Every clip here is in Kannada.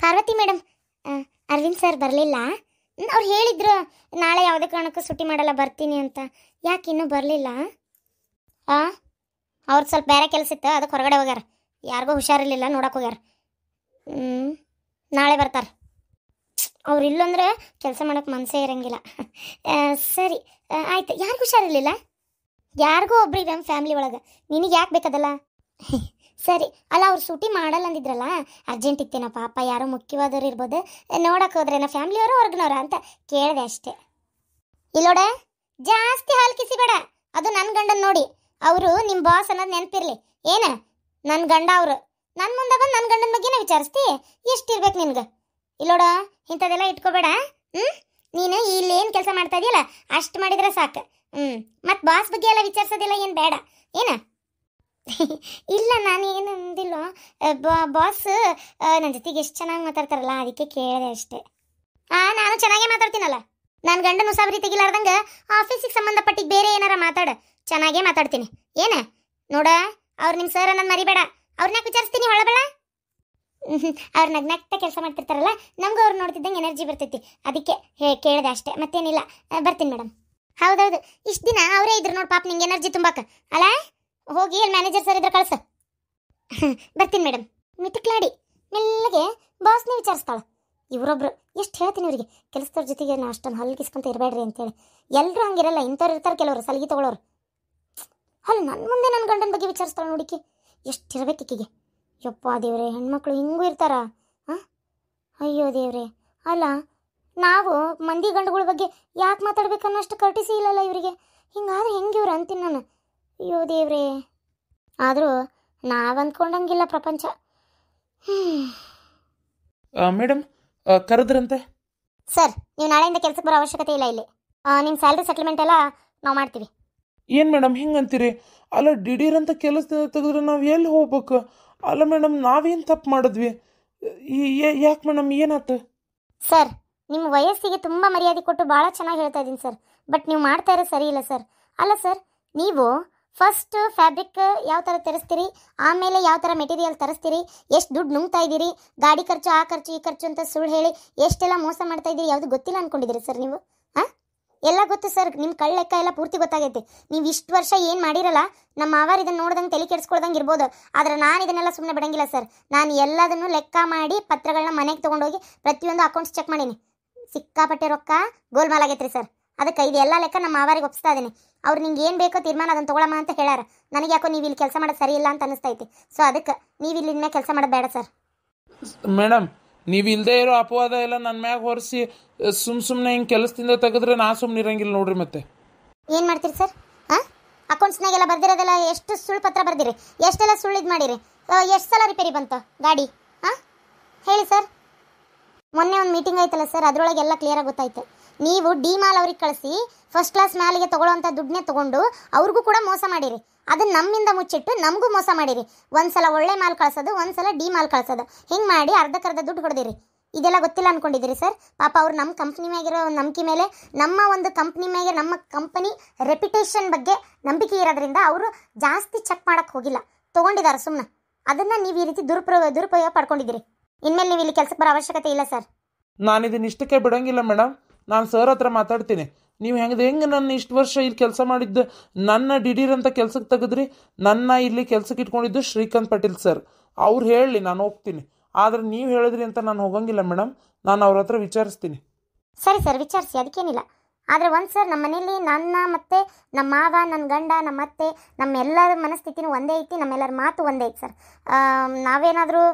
ಪಾರ್ವತಿ ಮೇಡಮ್, ಅರವಿಂದ್ ಸರ್ ಬರಲಿಲ್ಲ. ಅವ್ರು ಹೇಳಿದ್ರು ನಾಳೆ ಯಾವುದೇ ಕಾರಣಕ್ಕೂ ಸುಟ್ಟಿ ಮಾಡಲ್ಲ, ಬರ್ತೀನಿ ಅಂತ. ಯಾಕೆ ಇನ್ನೂ ಬರಲಿಲ್ಲ? ಅವ್ರು ಸ್ವಲ್ಪ ಬೇರೆ ಕೆಲಸ ಇತ್ತು, ಅದಕ್ಕೆ ಹೊರಗಡೆ ಹೋಗ್ಯಾರ. ಯಾರಿಗೂ ಹುಷಾರಿರಲಿಲ್ಲ, ನೋಡಕ್ಕೆ ಹೋಗ್ಯಾರ. ನಾಳೆ ಬರ್ತಾರೆ. ಅವ್ರು ಇಲ್ಲಂದ್ರೆ ಕೆಲಸ ಮಾಡೋಕ್ಕೆ ಮನಸ್ಸೇ ಇರೋಂಗಿಲ್ಲ. ಸರಿ, ಆಯ್ತು. ಯಾರಿಗೂ ಹುಷಾರಿರಲಿಲ್ಲ? ಯಾರಿಗೂ ಒಬ್ರಿಗೆ ನಮ್ಮ ಫ್ಯಾಮ್ಲಿ ಒಳಗೆ. ನಿನಗೆ ಯಾಕೆ ಬೇಕದಲ್ಲ? ಸರಿ. ಅಲ್ಲ, ಅವ್ರು ಸೂಟಿ ಮಾಡಲ್ಲ ಅಂದಿದ್ರಲ್ಲ, ಅರ್ಜೆಂಟ್ ಇತ್ತೇನೋ ಪಾಪ, ಯಾರೋ ಮುಖ್ಯವಾದವ್ರು ಇರ್ಬೋದು, ನೋಡಕ್ಕೆ ಹೋದ್ರೇನೋ ಫ್ಯಾಮ್ಲಿಯವರು ಹೊರಗಿನವ್ರ ಅಂತ ಕೇಳಿದೆ ಅಷ್ಟೇ. ಇಲ್ಲೋಡೆ, ಜಾಸ್ತಿ ಹಾಲು ಕಿಸಿಬೇಡ. ಅದು ನನ್ನ ಗಂಡನ ನೋಡಿ. ಅವರು ನಿಮ್ಮ ಬಾಸ್ ಅನ್ನೋದು ನೆನಪಿರ್ಲಿ. ಏನ ನನ್ನ ಗಂಡ ಅವರು ನನ್ನ ಮುಂದೆ ಬಂದು ನನ್ನ ಗಂಡನ ಬಗ್ಗೆನೇ ವಿಚಾರಿಸ್ತಿ? ಎಷ್ಟಿರ್ಬೇಕು ನಿನ್ಗೆ? ಇಲ್ಲೋಡ, ಇಂಥದ್ದೆಲ್ಲ ಇಟ್ಕೋಬೇಡ. ನೀನು ಇಲ್ಲೇನು ಕೆಲಸ ಮಾಡ್ತಾ ಇದೆಯಲ್ಲ ಅಷ್ಟು ಮಾಡಿದ್ರೆ ಸಾಕು. ಮತ್ತು ಬಾಸ್ ಬಗ್ಗೆ ಎಲ್ಲ ವಿಚಾರಿಸೋದಿಲ್ಲ, ಏನು ಬೇಡ. ಏನ? ಇಲ್ಲ, ನಾನು ಏನು ಅಂದಿಲ್ಲ. ಬಾಸ್ ನನ್ನ ಜೊತೆಗೆ ಎಷ್ಟು ಚೆನ್ನಾಗಿ ಮಾತಾಡ್ತಾರಲ್ಲ, ಅದಕ್ಕೆ ಕೇಳಿದೆ ಅಷ್ಟೇ. ನಾನು ಚೆನ್ನಾಗೇ ಮಾತಾಡ್ತೀನಲ್ಲ. ನನ್ನ ಗಂಡನ ಉಸಾಬರಿ ತೆಗಿಲಾರ್ದಂಗೆ ಆಫೀಸಿಗೆ ಸಂಬಂಧಪಟ್ಟಿದ್ದು ಬೇರೆ ಏನಾರ ಮಾತಾಡ, ಚೆನ್ನಾಗೇ ಮಾತಾಡ್ತೀನಿ. ಏನ ನೋಡ, ಅವ್ರು ನಿಮ್ಮ ಸರ್ ಅನ್ನೋದು ಮರಿಬೇಡ. ಅವ್ರನ್ನ ವಿಚಾರಿಸ್ತೀನಿ, ಹೊಳಬೇಡ. ಅವ್ರು ನಗ್ನಗ್ತಾ ಕೆಲಸ ಮಾಡ್ತಿರ್ತಾರಲ್ಲ, ನಮಗೂ ಅವ್ರು ನೋಡ್ತಿದ್ದಂಗೆ ಎನರ್ಜಿ ಬರ್ತೈತಿ, ಅದಕ್ಕೆ ಕೇಳಿದೆ ಅಷ್ಟೇ, ಮತ್ತೇನಿಲ್ಲ. ಬರ್ತೀನಿ ಮೇಡಮ್. ಹೌದೌದು, ಇಷ್ಟು ದಿನ ಅವರೇ ಇದ್ರು ನೋಡಿ ಪಾಪ, ನಿಂಗೆ ಎನರ್ಜಿ ತುಂಬಾಕ ಅಲ್ಲ. ಹೋಗಿ ಅಲ್ಲಿ ಮ್ಯಾನೇಜರ್ ಸರ್ ಇದ್ರೆ ಕಳ್ಸ. ಬರ್ತೀನಿ ಮೇಡಮ್. ಮಿಟಕ್ಲಾಡಿ ಮೆಲ್ಲಗೆ ಬಾಸ್ನೇ ವಿಚಾರಿಸ್ತಾಳೆ. ಇವರೊಬ್ರು ಎಷ್ಟು ಹೇಳ್ತೀನಿ ಇವರಿಗೆ, ಕೆಲಸದವ್ರ ಜೊತೆಗೆ ನಾವು ಅಷ್ಟೊಂದು ಹಲ್ಗಿಸ್ಕೊಂತ ಇರಬೇಡ್ರಿ ಅಂತೇಳಿ. ಎಲ್ಲರೂ ಹಂಗಿರಲ್ಲ, ಇಂಥವ್ರು ಇರ್ತಾರೆ ಕೆಲವರು ಸಲಿಗೆ ತಗೊಳ್ಳೋರು. ಅಲ್ಲಿ ನನ್ನ ಮುಂದೆ ನನ್ನ ಗಂಡನ ಬಗ್ಗೆ ವಿಚಾರಿಸ್ತಾಳೆ ನೋಡಿಕೆ, ಎಷ್ಟಿರ್ಬೇಕು ಈಕಿಗೆ. ಯಪ್ಪ ದೇವ್ರೆ, ಹೆಣ್ಮಕ್ಳು ಹಿಂಗೂ ಇರ್ತಾರ? ಅಯ್ಯೋ ದೇವ್ರೆ. ಅಲ್ಲ, ನಾವು ಮಂದಿ ಗಂಡುಗಳ ಬಗ್ಗೆ ಯಾಕೆ ಮಾತಾಡ್ಬೇಕು ಅನ್ನೋಷ್ಟು ಕರ್ಟಿಸಿ ಇಲ್ಲಲ್ಲ ಇವರಿಗೆ. ಹಿಂಗಾದ್ರೆ ಹೆಂಗೆ ಇವ್ರು ಅಂತೀನಿ ನಾನು. ಅಯ್ಯೋ ದೇವ್ರೆ. ಆದರೂ ನಾವು ಅಂದ್ಕೊಂಡಂಗಿಲ್ಲ ಪ್ರಪಂಚ. ಮೇಡಮ್ ಕರೆದ್ರಂತೆ? ಸರ್, ನೀವು ನಾಳೆಯಿಂದ ಕೆಲಸಕ್ಕೆ ಬರೋ ಅವಶ್ಯಕತೆ ಇಲ್ಲ ಇಲ್ಲಿ. ನಿಮ್ಮ ಸ್ಯಾಲ್ರಿ ಸೆಟ್ಲ್ಮೆಂಟ್ ಎಲ್ಲ ನಾವು ಮಾಡ್ತೀವಿ. ಏನು ಮೇಡಮ್ ಹಿಂಗೆ ಅಂತೀರಿ? ಅಲ್ಲ, ದಿಢೀರಂತ ಕೆಲಸ ತೆಗೆದ್ರೆ ನಾವು ಎಲ್ಲಿ ಹೋಗ್ಬೇಕು? ಅಲ್ಲ ಮೇಡಮ್, ನಾವೇನು ತಪ್ಪು ಮಾಡಿದ್ವಿ? ಯಾಕೆ ಮೇಡಮ್, ಏನಾಯ್ತು? ಸರ್, ನಿಮ್ಮ ವಯಸ್ಸಿಗೆ ತುಂಬ ಮರ್ಯಾದೆ ಕೊಟ್ಟು ಭಾಳ ಚೆನ್ನಾಗಿ ಹೇಳ್ತಾ ಇದ್ದೀನಿ ಸರ್, ಬಟ್ ನೀವು ಮಾಡ್ತಾ ಇರೋ ಸರಿ ಇಲ್ಲ ಸರ್. ಅಲ್ಲ ಸರ್, ನೀವು ಫಸ್ಟ್ ಫ್ಯಾಬ್ರಿಕ್ ಯಾವ ಥರ ತರಿಸ್ತೀರಿ, ಆಮೇಲೆ ಯಾವ ಥರ ಮೆಟೀರಿಯಲ್ ತರಿಸ್ತೀರಿ, ಎಷ್ಟು ದುಡ್ಡು ನುಂಗ್ತಾ ಇದ್ದೀರಿ, ಗಾಡಿ ಖರ್ಚು, ಆ ಖರ್ಚು, ಈ ಖರ್ಚು ಅಂತ ಸುಳ್ಳು ಹೇಳಿ ಎಷ್ಟೆಲ್ಲ ಮೋಸ ಮಾಡ್ತಾ ಇದ್ದೀರಿ, ಯಾವುದು ಗೊತ್ತಿಲ್ಲ ಅಂದ್ಕೊಂಡಿದ್ದೀರಿ ಸರ್ ನೀವು? ಎಲ್ಲ ಗೊತ್ತು ಸರ್, ನಿಮ್ಮ ಕಳ್ಳ ಲೆಕ್ಕ ಎಲ್ಲ ಪೂರ್ತಿ ಗೊತ್ತಾಗೈತಿ. ನೀವು ಇಷ್ಟು ವರ್ಷ ಏನು ಮಾಡಿರಲ್ಲ, ನಮ್ಮ ಮಾವಾರ ಇದನ್ನು ನೋಡ್ದಂಗೆ ತಲೆ ಕೆಡಿಸ್ಕೊಳ್ದಂಗೆ ಇರ್ಬೋದು, ಆದರೆ ನಾನು ಇದನ್ನೆಲ್ಲ ಸುಮ್ಮನೆ ಬಿಡಂಗಿಲ್ಲ ಸರ್. ನಾನು ಎಲ್ಲದನ್ನು ಲೆಕ್ಕ ಮಾಡಿ ಪತ್ರಗಳನ್ನ ಮನೆಗೆ ತೊಗೊಂಡೋಗಿ ಪ್ರತಿಯೊಂದು ಅಕೌಂಟ್ಸ್ ಚೆಕ್ ಮಾಡೀನಿ. ಸಿಕ್ಕಾಪಟ್ಟೆ ರೊಕ್ಕ ಗೋಲ್ಮಾಲ್ ಆಗೈತ್ರಿ ಸರ್. ಅದಕ್ಕೆ ಇದೆಲ್ಲ ಲೆಕ್ಕ ನಮ್ಮ ಮಾವಾರಿಗೆ ಒಪ್ಪಿಸ್ತಾ ಇದ್ದೀನಿ. ಅವ್ರು ನಿಂಗೆ ಏನು ಬೇಕೋ ತೀರ್ಮಾನ ಅದನ್ನು ತೊಗೊಳಮ್ಮ ಅಂತ ಹೇಳ್ಯಾರ. ನನಗೆ ಯಾಕೋ ನೀವು ಇಲ್ಲಿ ಕೆಲಸ ಮಾಡೋದು ಸರಿ ಇಲ್ಲ ಅಂತ ಅನಿಸ್ತೈತಿ. ಸೊ ಅದಕ್ಕೆ ನೀವು ಇಲ್ಲಿಂದ ಕೆಲಸ ಮಾಡೋದು ಬೇಡ ಸರ್. ಮೇಡಮ್, ನೀವು ಇಲ್ಲದೆ ಇರೋ ಅಪವಾದ ಎಲ್ಲ ನನ್ನ ಮ್ಯಾಗ ಹೊರಿಸಿ ಸುಮ್ಮನೆ ಹಿಂಗೆ ಕೆಲಸದಿಂದ ತೆಗೆದ್ರೆ ನಾ ಸುಮ್ಮನೆ ಇರಂಗಿಲ್ಲ ನೋಡ್ರಿ. ಮತ್ತೆ ಏನು ಮಾಡ್ತೀರಿ ಸರ್? ಅಕೌಂಟ್ಸ್ನಾಗೆಲ್ಲ ಬರ್ದಿರೋದೆಲ್ಲ ಎಷ್ಟು ಸುಳ್ಳು ಪತ್ರ ಬರ್ದಿರಿ, ಎಷ್ಟೆಲ್ಲ ಸುಳ್ಳು ಇದು ಮಾಡಿರಿ, ಎಷ್ಟು ಸಲ ರಿಪೇರಿ ಬಂತು ಗಾಡಿ? ಹೇಳಿ ಸರ್. ಮೊನ್ನೆ ಒಂದು ಮೀಟಿಂಗ್ ಆಯ್ತಲ್ಲ ಸರ್, ಅದರೊಳಗೆ ಎಲ್ಲ ಕ್ಲಿಯರಾಗಿ ಗೊತ್ತಾಯ್ತು. ನೀವು ಡಿ ಮಾಲ್ ಅವ್ರಿಗೆ ಕಳಿಸಿ ಫಸ್ಟ್ ಕ್ಲಾಸ್ ಮ್ಯಾಲಿಗೆ ತೊಗೊಳ್ಳೋವಂಥ ದುಡ್ಡನ್ನೇ ತೊಗೊಂಡು ಅವ್ರಿಗೂ ಕೂಡ ಮೋಸ ಮಾಡಿರಿ. ಅದನ್ನು ನಮ್ಮಿಂದ ಮುಚ್ಚಿಟ್ಟು ನಮಗೂ ಮೋಸ ಮಾಡಿರಿ. ಒಂದ್ಸಲ ಒಳ್ಳೆ ಮಾಲ್ ಕಳ್ಸೋದು, ಒಂದ್ಸಲ ಡಿ ಮಾಲ್ ಕಳ್ಸೋದು, ಹಿಂಗೆ ಮಾಡಿ ಅರ್ಧಕ್ಕರ್ಧ ದುಡ್ಡು ಹೊಡೆದಿರಿ. ಇದೆಲ್ಲ ಗೊತ್ತಿಲ್ಲ ಅಂದ್ಕೊಂಡಿದ್ದೀರಿ ಸರ್? ಪಾಪ ಅವ್ರು ನಮ್ಮ ಕಂಪ್ನಿ ಮ್ಯಾಗಿರೋ ನಂಬಿಕೆ ಮೇಲೆ, ನಮ್ಮ ಒಂದು ಕಂಪ್ನಿ ಮ್ಯಾಗೆ, ನಮ್ಮ ಕಂಪನಿ ರೆಪ್ಯುಟೇಷನ್ ಬಗ್ಗೆ ನಂಬಿಕೆ ಇರೋದ್ರಿಂದ ಅವರು ಜಾಸ್ತಿ ಚೆಕ್ ಮಾಡೋಕ್ಕೆ ಹೋಗಿಲ್ಲ, ತೊಗೊಂಡಿದ್ದಾರೆ ಸುಮ್ಮನೆ. ಅದನ್ನು ನೀವು ಈ ರೀತಿ ದುರುಪಯೋಗ ಪಡ್ಕೊಂಡಿದ್ದೀರಿ. ಇನ್ಮೇಲೆ ನೀವು ಇಲ್ಲಿ ಕೆಲಸಕ್ಕೆ ಬರೋ ಅವಶ್ಯಕತೆ ಇಲ್ಲ ಸರ್. ನಾನು ಇದನ್ನ ಇಷ್ಟಕ್ಕೆ ಬಿಡೋಂಗಿಲ್ಲ ಮೇಡಮ್. ನಾನು ಸರ್ ಹತ್ರ ಮಾತಾಡ್ತೀನಿ. ನೀವು ಹೆಂಗೆ ನನ್ನ ಇಷ್ಟು ವರ್ಷ ಇಲ್ಲಿ ಕೆಲಸ ಮಾಡಿದ್ದು, ನನ್ನ ದಿಢೀರಂತ ಕೆಲಸಕ್ಕೆ ತೆಗೆದ್ರಿ. ನನ್ನ ಇಲ್ಲಿ ಕೆಲಸಕ್ಕೆ ಇಟ್ಕೊಂಡಿದ್ದು ಶ್ರೀಕಾಂತ್ ಪಾಟೀಲ್ ಸರ್. ಅವ್ರು ಹೇಳಲಿ, ನಾನು ಹೋಗ್ತೀನಿ. ಆದರೆ ನೀವು ಹೇಳಿದ್ರಿ ಅಂತ ನಾನು ಹೋಗಂಗಿಲ್ಲ ಮೇಡಮ್. ನಾನು ಅವ್ರ ಹತ್ರ ವಿಚಾರಿಸ್ತೀನಿ. ಸರಿ ಸರ್, ವಿಚಾರಿಸಿ, ಅದಕ್ಕೇನಿಲ್ಲ. ಆದರೆ ಒಂದು ಸರ್, ನಮ್ಮ ಮನೇಲಿ ನನ್ನ ಮತ್ತು ನಮ್ಮ ಮಾವ, ನನ್ನ ಗಂಡ, ನಮ್ಮ ಅತ್ತೆ, ನಮ್ಮೆಲ್ಲರ ಮನಸ್ಥಿತಿನೂ ಒಂದೇ ಐತಿ, ನಮ್ಮೆಲ್ಲರ ಮಾತು ಒಂದೇ ಐತಿ ಸರ್. ನಾವೇನಾದರೂ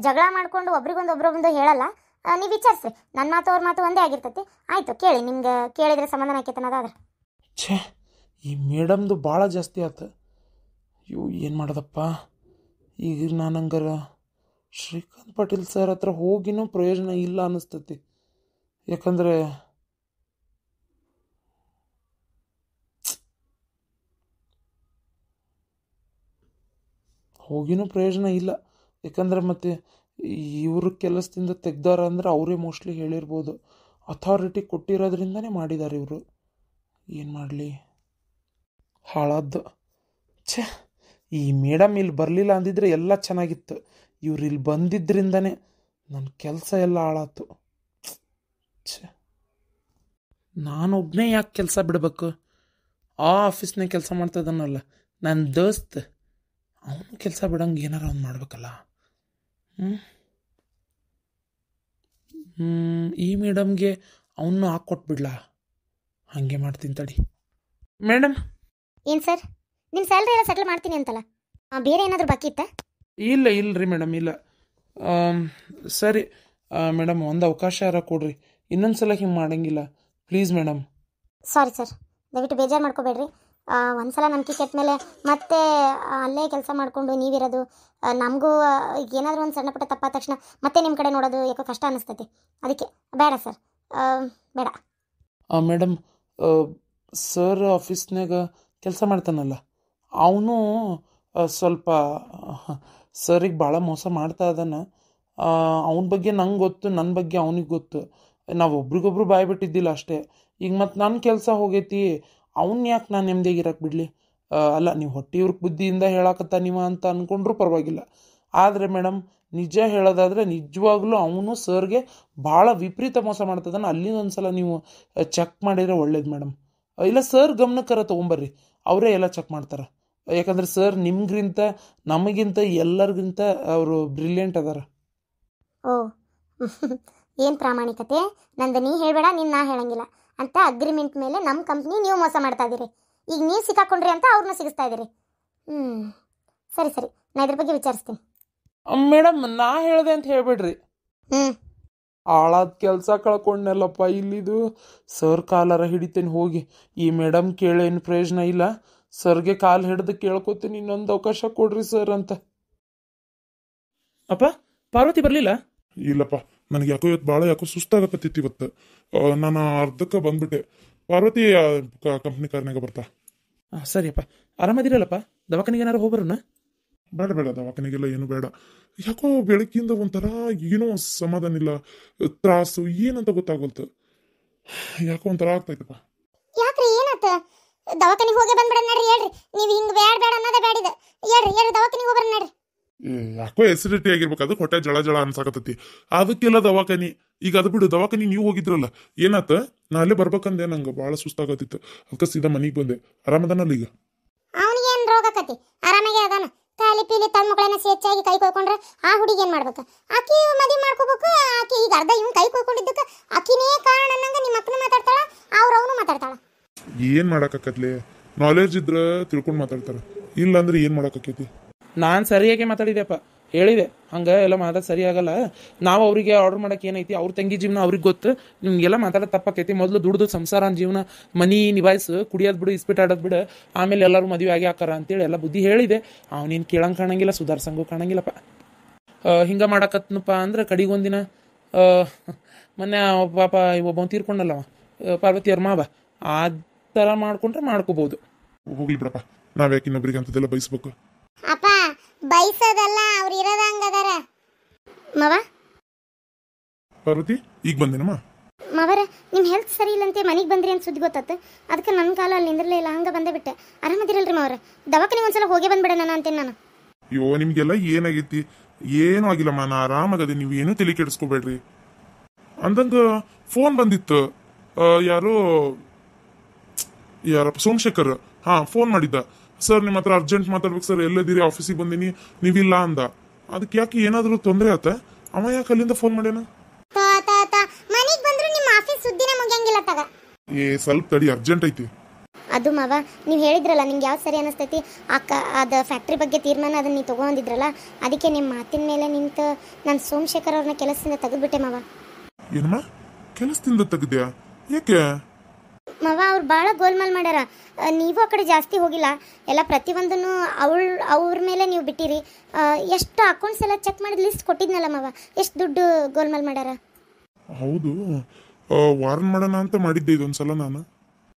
ಜಗಳ ಮಾಡಿಕೊಂಡು ಒಬ್ರಿಗೊಂದು ಹೇಳಲ್ಲ. ನೀವು ವಿಚಾರಿಸ್ರಿ, ನನ್ನ ಮಾತು ಅವ್ರ ಮಾತು ಒಂದೇ ಆಗಿರ್ತೈತಿ. ಆಯಿತು, ಕೇಳಿ, ನಿಮ್ಗೆ ಕೇಳಿದರೆ ಸಮಾಧಾನ ಆಕೈತೆ ಅನ್ನೋದಾದ್ರೆ. ಛೇ, ಈ ಮೇಡಮ್ದು ಭಾಳ ಜಾಸ್ತಿ ಆಯ್ತು. ಇವು ಏನು ಮಾಡೋದಪ್ಪ ಈಗ? ನಾನು ಹಂಗಾರ ಶ್ರೀಕಾಂತ್ ಪಾಟೀಲ್ ಸರ್ ಹತ್ರ ಹೋಗಿನೂ ಪ್ರಯೋಜನ ಇಲ್ಲ ಅನ್ನಿಸ್ತೈತಿ. ಯಾಕಂದರೆ ಹೋಗಿನೂ ಪ್ರಯೋಜನ ಇಲ್ಲ. ಯಾಕಂದ್ರೆ ಮತ್ತೆ ಇವರು ಕೆಲಸದಿಂದ ತೆಗ್ದಾರ ಅಂದ್ರೆ ಅವರೇ ಮೋಸ್ಟ್ಲಿ ಹೇಳಿರ್ಬೋದು. ಅಥಾರಿಟಿ ಕೊಟ್ಟಿರೋದ್ರಿಂದನೇ ಮಾಡಿದ್ದಾರೆ ಇವರು. ಏನು ಮಾಡಲಿ, ಹಾಳಾದ್ದು. ಛೇ, ಈ ಮೇಡಮ್ ಇಲ್ಲಿ ಬರಲಿಲ್ಲ ಅಂದಿದ್ರೆ ಎಲ್ಲ ಚೆನ್ನಾಗಿತ್ತು. ಇವ್ರು ಇಲ್ಲಿ ಬಂದಿದ್ದರಿಂದನೇ ನನ್ನ ಕೆಲಸ ಎಲ್ಲ ಹಾಳಾತು. ಛೆ, ನಾನೊಬ್ಬನೇ ಯಾಕೆ ಕೆಲಸ ಬಿಡಬೇಕು? ಆ ಆಫೀಸ್ನಾಗ ಕೆಲಸ ಮಾಡ್ತದನಲ್ಲ ನನ್ನ ದೋಸ್ತ್, ಅವನು ಕೆಲಸ ಬಿಡಂಗೆ ಏನಾರ ಒಂದು ಮಾಡ್ಬೇಕಲ್ಲ. ಈ ಮೇಡಮ್ಗೆ ಅವನು ಹಾಕ್ಕೊಟ್ಬಿಡ್ಲಾ? ಹಾಗೆ ಮಾಡ್ತೀನಿ ತಡಿ. ಮೇಡಮ್. ಏನು ಸರ್, ನಿಮ್ಮ ಸ್ಯಾಲ್ರಿ ಎಲ್ಲ ಸೆಟ್ಲ್ ಮಾಡ್ತೀನಿ ಅಂತಲ್ಲ, ಬೇರೆ ಏನಾದರೂ ಬಾಕಿ ಇತ್ತಾ? ಇಲ್ಲರಿ ಮೇಡಮ್, ಇಲ್ಲ. ಸರಿ ಮೇಡಮ್, ಒಂದು ಅವಕಾಶ ಯಾರ ಕೊಡ್ರಿ, ಇನ್ನೊಂದ್ಸಲ ಹಿಂಗೆ ಮಾಡಂಗಿಲ್ಲ ಪ್ಲೀಸ್ ಮೇಡಮ್. ಸಾರಿ ಸರ್, ದಯವಿಟ್ಟು ಬೇಜಾರು ಮಾಡ್ಕೋಬೇಡ್ರಿ. ಒಂದ್ಸಲ ನಂಬಿಕೆ ಕೆಟ್ಟ ಮೇಲೆ ಮತ್ತೆ ಅಲ್ಲೇ ಕೆಲಸ ಮಾಡಿಕೊಂಡು ನೀವಿರೋದು ನಮಗೂ ಏನಾದರೂ ಒಂದು ಸಣ್ಣ ಪುಟ್ಟ ತಪ್ಪಾದ ತಕ್ಷಣ ಮತ್ತೆ ನಿಮ್ಮ ಕಡೆ ನೋಡೋದು ಯಾಕೋ ಕಷ್ಟ ಅನ್ನಿಸ್ತೈತಿ. ಅದಕ್ಕೆ ಬೇಡ ಸರ್, ಬೇಡ. ಮೇಡಮ್, ಸರ್ ಆಫೀಸ್ನಾಗ ಕೆಲಸ ಮಾಡ್ತಾನಲ್ಲ ಅವನು ಸ್ವಲ್ಪ ಸರಿಗೆ ಭಾಳ ಮೋಸ ಮಾಡ್ತಾ ಇದ್ದಾನೆ. ಅವನ ಬಗ್ಗೆ ನಂಗೆ ಗೊತ್ತು, ನನ್ನ ಬಗ್ಗೆ ಅವನಿಗೆ ಗೊತ್ತು. ನಾವು ಒಬ್ರಿಗೊಬ್ರು ಬಾಯ್ ಬಿಟ್ಟಿದ್ದಿಲ್ಲ ಅಷ್ಟೇ. ಈಗ ಮತ್ತು ನನ್ನ ಕೆಲಸ ಹೋಗೈತಿ, ಅವ್ನು ಯಾಕೆ ನಾನು ನೆಮ್ಮದಿಯಾಗಿರಕ್ಕೆ ಬಿಡಲಿ? ಅಲ್ಲ, ನೀವು ಹೊಟ್ಟೆಯವ್ರಿಗೆ ಬುದ್ಧಿಯಿಂದ ಹೇಳಕತ್ತ ನೀವು ಅಂತ ಅಂದ್ಕೊಂಡ್ರೂ ಪರವಾಗಿಲ್ಲ. ಆದರೆ ಮೇಡಮ್, ನಿಜ ಹೇಳೋದಾದರೆ ನಿಜವಾಗ್ಲೂ ಅವನು ಸರ್ಗೆ ಭಾಳ ವಿಪರೀತ ಮೋಸ ಮಾಡ್ತದಾನೆ. ಅಲ್ಲಿಂದ ಒಂದು ಸಲ ನೀವು ಚೆಕ್ ಮಾಡಿದರೆ ಒಳ್ಳೇದು ಮೇಡಮ್. ಇಲ್ಲ ಸರ್ ಗಮನಕ್ಕರ ತೊಗೊಂಬರ್ರಿ, ಅವರೇ ಎಲ್ಲ ಚೆಕ್ ಮಾಡ್ತಾರೆ. ಯಾಕಂದರೆ ಸರ್ ನಿಮ್ಗಿಂತ ನಮಗಿಂತ ಎಲ್ಲರಿಗಿಂತ ಅವರು ಬ್ರಿಲಿಯಂಟ್ ಅದಾರ. ಓ ಏನು ಪ್ರಾಮಾಣಿಕತೆ ನಂದು, ನೀ ಹೇಳಬೇಡ, ನೀನು ನಾ ಹೇಳಂಗಿಲ್ಲ ಅಂತ ಅಗ್ರಿಮೆಂಟ್ ಮೇಲೆ ನಮ್ಮ ಕಂಪ್ನಿ ನೀವು ಮೋಸ ಮಾಡ್ತಾ ಇದ್ದೀರಿ. ಈಗ ನೀವು ಸಿಕ್ಕಾಕೊಂಡ್ರಿ ಅಂತ ಅವ್ರನ್ನ ಸಿಗಿಸ್ತಾ ಇದ್ದೀರಿ. ಸರಿ ಸರಿ, ನಾ ಇದ್ರ ಬಗ್ಗೆ ವಿಚಾರಿಸ್ತೀನಿ. ಮೇಡಮ್, ನಾ ಹೇಳಿದೆ ಅಂತ ಹೇಳ್ಬೇಡ್ರಿ. ಹ್ಞೂ, ಹಾಳಾದ ಕೆಲಸ ಕಳ್ಕೊಂಡ್ನಲ್ಲಪ್ಪ. ಇಲ್ಲಿದು ಸರ್ ಕಾಲಾರ ಹಿಡಿತೇನೆ ಹೋಗಿ. ಈ ಮೇಡಮ್ ಕೇಳೇನು ಪ್ರಯೋಜನ ಇಲ್ಲ. ಸರ್ಗೆ ಕಾಲು ಹಿಡ್ದು ಕೇಳ್ಕೊತೀನಿ, ಇನ್ನೊಂದು ಅವಕಾಶ ಕೊಡ್ರಿ ಸರ್ ಅಂತ. ಅಪ್ಪ, ಪಾರ್ವತಿ ಬರಲಿಲ್ಲ? ಇಲ್ಲಪ್ಪ, ನನಗೆ ಯಾಕೋ ಇವತ್ತು ಭಾಳ ಯಾಕೋ ಸುಸ್ತಾಗಕತ್ತಿತ್ತು ಇವತ್ತು. ನಾನು ಅರ್ಧಕ್ಕೆ ಬಂದ್ಬಿಟ್ಟೆ. ಪಾರ್ವತಿ ಕಂಪ್ನಿ ಕಾರ್ನಾಗ ಬರ್ತಾ. ಸರಿಯಪ್ಪ, ಆರಾಮದಿರಲ್ಲಪ್ಪ? ದವಾಖಾನಿಗೆ ಏನಾರು ಹೋಗ್ಬರೋಣ? ಬೇಡ ಬೇಡ, ದವಾಖಾನೆಗೆಲ್ಲ ಏನು ಬೇಡ. ಯಾಕೋ ಬೆಳಗ್ಗಿಂದ ಒಂಥರ ಏನೋ ಸಮಾಧಾನ ಇಲ್ಲ, ತ್ರಾಸು ಏನಂತ ಗೊತ್ತಾಗೋಲ್ತು. ಯಾಕೋ ಒಂಥರ ಆಗ್ತೈತಪ್ಪ. ಯಾಕ್ರಿ ಏನಾತ? ದವಾಖಾನಿಗೆ ಹೋಗಿ ಬಂದ್ಬಿಡ ನಡ್ರಿ. ಹೇಳ್ರಿ, ನೀವು ಹಿಂಗೆ ಬೇಡ ಬೇಡ ಅನ್ನೋದೇ ಬೇಡಿದೆ. ಹೇಳ್ರಿ ದವಾಖಾನಿಗೆ ಹೋಗ್ಬರ ನಡ್ರಿ. ಯಾಕೋ ಎಸಿಡಿಟಿ ಆಗಿರ್ಬೇಕು, ಅದು ಹೊಟ್ಟೆ ಜಳ ಜಳ ಅನ್ಸಾಕತ್ತೈತಿ. ಅದಕ್ಕೆಲ್ಲ ದವಾಖಾನಿ. ಈಗ ಅದು ಬಿಡು, ದವಾಖಾನಿ ನೀವು ಹೋಗಿದ್ರಲ್ಲ, ಏನಾತ? ನಾ ಅಲ್ಲೇ ಬರ್ಬೇಕಂದೆ, ನಂಗೆ ಭಾಳ ಸುಸ್ತಾಗತ್ತಿತ್ತು. ಅದಕ್ಕೆ ಸೀದಾ ಮನೆಗೆ ಬಂದೆ. ಆರಾಮದಾನಲ್ಲ ಈಗ? ಅವನಿಗೆ ಏನು ರೋಗ ಆಕತಿ? ಆರಾಮಾಗೆ ಅದಾನ. ಖಾಲಿ ಪೀಲಿ ತನ್ನ ಮಕ್ಕಳನ್ನ ಹೆಚ್ಚಾಗಿ ಕೈ ಕೊಯ್ಕೊಂಡ್ರೆ ಆ ಹುಡುಗಿ ಏನು ಮಾಡ್ಬೇಕು? ಆಕಿ ಮದುವೆ ಮಾಡ್ಕೋಬೇಕು. ಆಕಿ ಈಗ ಅರ್ಧ ಇವ್ನು ಕೈ ಕೊಯ್ಕೊಂಡಿದ್ದಕ್ಕೆ ಆಕಿನೇ ಕಾರಣ ಅನ್ನಂಗೆ ನಿಮ್ಮ ಅಕ್ಕನ ಮಾತಾಡ್ತಾಳ, ಅವನು ಮಾತಾಡ್ತಾಳ. ಏನ್ ಮಾಡಾಕತ್ಲೆ? ನಾಲೆಜ್ ಇದ್ರೆ ತಿಳ್ಕೊಂಡು ಮಾತಾಡ್ತಾರ, ಇಲ್ಲ ಅಂದ್ರೆ ಏನ್ ಮಾಡಾಕೈತಿ? ನಾನು ಸರಿಯಾಗಿ ಮಾತಾಡಿದೆಪ್ಪ, ಹೇಳಿದೆ ಹಂಗೆ ಎಲ್ಲ ಮಾತಾಡೋದು ಸರಿ ಆಗಲ್ಲ. ನಾವು ಅವರಿಗೆ ಆರ್ಡರ್ ಮಾಡೋಕೆ ಏನೈತಿ, ಅವ್ರ ತಂಗಿ ಜೀವನ ಅವ್ರಿಗೆ ಗೊತ್ತು. ನಿಮಗೆಲ್ಲ ಮಾತಾಡೋದು ತಪ್ಪಾಕೈತಿ. ಮೊದಲು ದುಡ್ದು ಸಂಸಾರ ಜೀವನ ಮನಿ ನಿಭಾಯಿಸು, ಕುಡಿಯೋದು ಬಿಡು, ಇಸ್ಪಿಟ್ ಆಡೋದು ಬಿಡು, ಆಮೇಲೆ ಎಲ್ಲರೂ ಮದುವೆ ಆಗಿ ಹಾಕಾರ ಅಂತೇಳಿ ಎಲ್ಲ ಬುದ್ಧಿ ಹೇಳಿದೆ. ಅವನೇನು ಕೇಳಂಗೆ ಕಾಣಂಗಿಲ್ಲ, ಸುಧಾರ್ಸಂಗೂ ಕಾಣಂಗಿಲ್ಲಪ್ಪ. ಹಿಂಗೆ ಮಾಡಕತ್ನಪ್ಪ ಅಂದ್ರೆ ಕಡಿಗೊಂದಿನ ಮೊನ್ನೆ ಪಾಪ ಒಬ್ಬ ತೀರ್ಕೊಂಡಲ್ಲ ಪಾರ್ವತಿ ಅವ್ರ ಮಾವ, ಆ ಥರ ಮಾಡ್ಕೊಂಡ್ರೆ ಮಾಡ್ಕೋಬೋದು. ಹೋಗ್ಲಿ ಬಿಡಪ್ಪ, ನಾವ್ಯಾಕೆ ಇನ್ನೊಬ್ರಿಗೆ ಅಂತದೆಲ್ಲ ಬಯಸ್ಬೇಕು? ಅಪ್ಪ, ಬಯಸೋದಲ್ಲ, ಅವ್ರು ಇರೋದ ಹಂಗದಾರ. ಮವ ಪಾರ್ವತಿ, ಈಗ ಬಂದೇನಮ್ಮ? ಮವರ, ನಿಮ್ಮ ಹೆಲ್ತ್ ಸರಿ ಇಲ್ಲಂತೆ ಮನೆಗೆ ಬಂದ್ರಿ ಅಂತ ಸುದ್ದಿ ಗೊತ್ತಾತು. ಅದಕ್ಕೆ ನನ್ನ ಕಾಲ ಅಲ್ಲಿ ನಿಂದಿರಲೇ ಇಲ್ಲ, ಹಂಗೆ ಬಂದೇ ಬಿಟ್ಟೆ. ಆರಾಮದಿರಲ್ರಿ ಮವರ? ದವಾಖಾನಿಗೆ ಒಂದ್ಸಲ ಹೋಗೇ ಬಂದ್ಬಿಡೋಣ ಅಂತೇನು ನಾನು. ಅಯ್ಯೋ, ನಿಮ್ಗೆಲ್ಲ ಏನಾಗೈತಿ? ಏನೂ ಆಗಿಲ್ಲಮ್ಮ, ನಾ ಆರಾಮಾಗದೆ, ನೀವು ಏನೂ ತಲೆ ಕೆಡಿಸ್ಕೋಬೇಡ್ರಿ. ಅಂದಂಗ ಫೋನ್ ಬಂದಿತ್ತು, ಯಾರಪ್ಪ ಸೋಮಶೇಖರ್ ಫೋನ್ ಮಾಡಿದ್ದ. ಸರ್ ನಿಮ್ಮ ಹತ್ರ ಅರ್ಜೆಂಟ್ ಮಾತಾಡ್ಬೇಕು ಸರ್, ಎಲ್ಲದಿರಿ? ಆಫೀಸಿಗೆ ಬಂದೀನಿ, ನೀವಿಲ್ಲ ಅಂದ. ಅದಕ್ಕೆ ಯಾಕೆ ಏನಾದರೂ ತೊಂದರೆ ಆತ? ಅವ ಯಾಕೆ ಅಲ್ಲಿಂದ ಫೋನ್ ಮಾಡ್ಯಾನ? ಮನೆಗೆ ಬಂದ್ರು ನಿಮ್ಮ ಆಫೀಸ್ ಸುದ್ದಿನ ಮುಗಿಯಂಗಿಲ್ಲ ತಗ. ಸ್ವಲ್ಪ ತಡಿ, ಅರ್ಜೆಂಟ್ ಐತಿ. ಅದು ಮಾವ, ನೀವು ಹೇಳಿದ್ರಲ್ಲ ನಿಮ್ಗೆ ಯಾವ್ದು ಸರಿ ಅನಿಸ್ತೈತಿ ಅದು ಫ್ಯಾಕ್ಟ್ರಿ ಬಗ್ಗೆ ತೀರ್ಮಾನ ಅದನ್ನ ನೀವು ತೊಗೊಂಡಿದ್ರಲ್ಲ, ಅದಕ್ಕೆ ನಿಮ್ಮ ಮಾತಿನ ಮೇಲೆ ನಿಂತು ನಾನು ಸೋಮಶೇಖರ್ ಅವ್ರನ್ನ ಕೆಲಸದಿಂದ ತೆಗೆದುಬಿಟ್ಟೆ ಮಾವ. ಏನಮ್ಮ, ಕೆಲಸದಿಂದ ತೆಗ್ದ್ಯಾ? ಯಾಕೆ ಮಾವ? ಅವ್ರು ಭಾಳ ಗೋಲ್ಮಾಲ್ ಮಾಡ್ಯಾರ. ನೀವು ಆ ಕಡೆ ಜಾಸ್ತಿ ಹೋಗಿಲ್ಲ, ಎಲ್ಲ ಪ್ರತಿಯೊಂದನ್ನು ಅವ್ರ ಮೇಲೆ ನೀವು ಬಿಟ್ಟಿರಿ. ಎಷ್ಟು ಅಕೌಂಟ್ಸ್ ಎಲ್ಲ ಚೆಕ್ ಮಾಡಿದ ಲಿಸ್ಟ್ ಕೊಟ್ಟಿದ್ನಲ್ಲ ಮಾವ, ಎಷ್ಟು ದುಡ್ಡು ಗೋಲ್ಮಾಲ್ ಮಾಡ್ಯಾರ. ಹೌದು, ವಾರ್ನ್ ಮಾಡೋಣ ಅಂತ ಮಾಡಿದ್ದೆ ಇದೊಂದ್ಸಲ ನಾನು.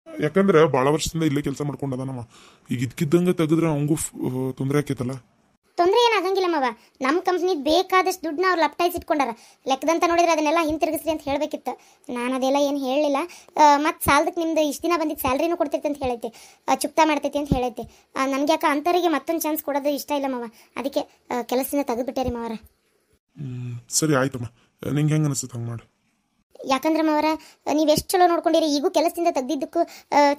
ಯಾಕಂದ್ರೆ ಭಾಳ ವರ್ಷದಿಂದ ಇಲ್ಲೇ ಕೆಲಸ ಮಾಡ್ಕೊಂಡದನಮ್ಮ. ಈಗ ಇದ್ಕಿದ್ದಂಗೆ ತೆಗೆದ್ರೆ ಅವಂಗೂ ತೊಂದರೆ ಆಕೈತಲ್ಲ. ತೊಂದರೆ ಏನಾಗಂಗಿಲ್ಲ ಮಾವ, ನಮ್ಮ ಕಂಪ್ನಿ ಬೇಕಾದಷ್ಟು ದುಡ್ಡನ್ನ ಅವ್ರು ಲಪ್ಟಾಯಿಸಿ ಇಟ್ಕೊಂಡಾರ. ಲೆಕ್ಕದಂತ ನೋಡಿದ್ರೆ ಅದನ್ನೆಲ್ಲ ಹಿಂತಿರುಗಿಸ್ರಿ ಅಂತ ಹೇಳಬೇಕಿತ್ತು. ನಾನು ಅದೆಲ್ಲ ಏನು ಹೇಳಲಿಲ್ಲ. ಮತ್ತು ಸಾಲದಕ್ಕೆ ನಿಮ್ದು ಇಷ್ಟು ದಿನ ಬಂದಿದ್ದು ಸ್ಯಾಲ್ರಿನೂ ಕೊಡ್ತೈತೆ ಅಂತ ಹೇಳೈತಿ, ಚುಕ್ತಾ ಮಾಡ್ತೈತಿ ಅಂತ ಹೇಳೈತಿ. ನನಗೆ ಯಾಕೆ ಅಂಥವರಿಗೆ ಮತ್ತೊಂದು ಚಾನ್ಸ್ ಕೊಡೋದು ಇಷ್ಟ ಇಲ್ಲ ಮಾವ, ಅದಕ್ಕೆ ಕೆಲಸದಿಂದ ತೆಗೆದುಬಿಟ್ಟೆ ರೀ ಮಾವರ. ಸರಿ ಆಯ್ತಮ್ಮ, ನಿಂಗೆ ಹೆಂಗೆ ಅನಿಸುತ್ತೆ ಹಂಗೆ ಮಾಡು. ಯಾಕಂದ್ರೆ ಮಾವರ ನೀವು ಎಷ್ಟು ಚಲೋ ನೋಡ್ಕೊಂಡಿರಿ, ಈಗೂ ಕೆಲಸದಿಂದ ತೆಗ್ದಿದ್ದಕ್ಕೂ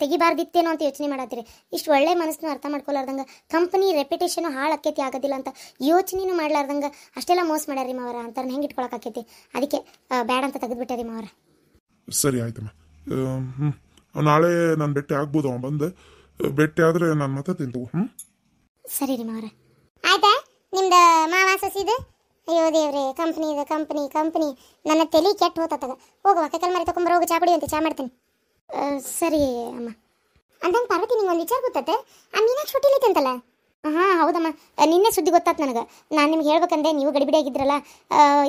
ತೆಗಿಬಾರ್ದಿತ್ತೇನೋ ಅಂತ ಯೋಚನೆ ಮಾಡತ್ತೀರಿ. ಇಷ್ಟು ಒಳ್ಳೆ ಮನಸ್ಸನ್ನು ಅರ್ಥ ಮಾಡ್ಕೊಲಾರ್ದಂಗೆ ಕಂಪನಿ ರೆಪ್ಯುಟೇಷನು ಹಾಳು ಆಕೈತಿ ಆಗೋದಿಲ್ಲ ಅಂತ ಯೋಚನೆನೂ ಮಾಡ್ಲಾರ್ದಂಗೆ ಅಷ್ಟೆಲ್ಲ ಮೋಸ ಮಾಡ್ಯಾರಿ ಮಾವರ. ಅಂತಾರನ್ನ ಹೆಂಗೆ ಇಟ್ಕೊಳಕಾಕೈತಿ, ಅದಕ್ಕೆ ಬೇಡ ಅಂತ ತೆಗೆದುಬಿಟ್ಟಾರಿ ಮಾವರ. ಸರಿ ಆಯ್ತಮ್ಮ. ನಾಳೆ ನಾನು ಭೇಟಿ ಆಗ್ಬೋದು, ಅವ ಬಂದು ಭೇಟಿ ಆದರೆ ನಾನು ಮತ್ತೆ ತಿಂತವು. ಸರಿ ರೀ ಮಾವರ. ಆಯ್ತಾ ನಿಮ್ದು ಮಾವ ಸೊಸಿದು? ಅಯ್ಯೋ ದೇವ್ರೆ, ಕಂಪ್ನಿ ನನ್ನ ತಲೆ ಕೆಟ್ಟು ಹೋತಗ. ಹೋಗುವ ಕೈಕಲ್ ಮರಿ ತಗೊಂಬರ, ಹೋಗಿ ಚಾ ಕುಡಿಯುವಂತೆ, ಚಾ ಮಾಡ್ತೀನಿ. ಸರಿ ಅಮ್ಮ. ಅಂದಂಗೆ ಪಾರ್ವತಿ, ನಿಂಗೆ ಒಂದು ವಿಚಾರ ಗೊತ್ತತ್ತೆ, ಆ ಮೀನಾಕ್ಷಿ ಹೊಟ್ಟಿಲೈತೆ ಅಂತಲ್ಲ? ಹಾಂ ಹೌದಮ್ಮ, ನಿನ್ನೆ ಸುದ್ದಿ ಗೊತ್ತಾತು ನನಗೆ. ನಾನು ನಿಮ್ಗೆ ಹೇಳ್ಬೇಕಂದೆ, ನೀವು ಗಡಿಬಿಡಿ ಆಗಿದ್ರಲ್ಲ,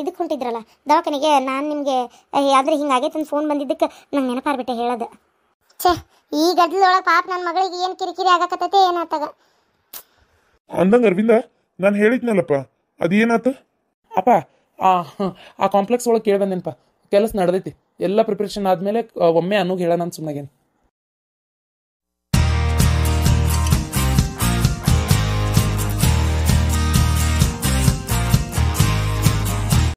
ಇದಕ್ಕೆ ಹೊಂಟಿದ್ರಲ್ಲ ದವಾಖಾನೆಗೆ. ನಾನು ನಿಮಗೆ ಆದರೆ ಹಿಂಗಾಗೈತೆ ಅಂತ ಫೋನ್ ಬಂದಿದ್ದಕ್ಕೆ ನಂಗೆ ನೆನಪಾರ್ಬಿಟ್ಟೆ ಹೇಳೋದು. ಛೇ, ಈ ಗದ್ದಲೊಳಗೆ ಪಾಪ ನನ್ನ ಮಗಳಿಗೆ ಏನು ಕಿರಿಕಿರಿ ಆಗಾಕತ್ತೈತೆ ಏನಾತಾಗ. ಅಂದಂಗೆ ಅರವಿಂದ, ನಾನು ಹೇಳಿದ್ನಲ್ಲಪ್ಪ, ಅದೇನಾತು? ಅಪ್ಪ, ಆ ಕಾಂಪ್ಲೆಕ್ಸ್ ಒಳಗೆ ಕೇಳಿ ಬಂದೇನಪ್ಪ, ಕೆಲಸ ನಡೆದೈತಿ. ಎಲ್ಲ ಪ್ರಿಪ್ರೇಷನ್ ಆದಮೇಲೆ ಒಮ್ಮೆ ಅನ್ನೋಗಿ ಹೇಳೋಣ ಅಂತ ಸುಮ್ಮನಾಗೇನು.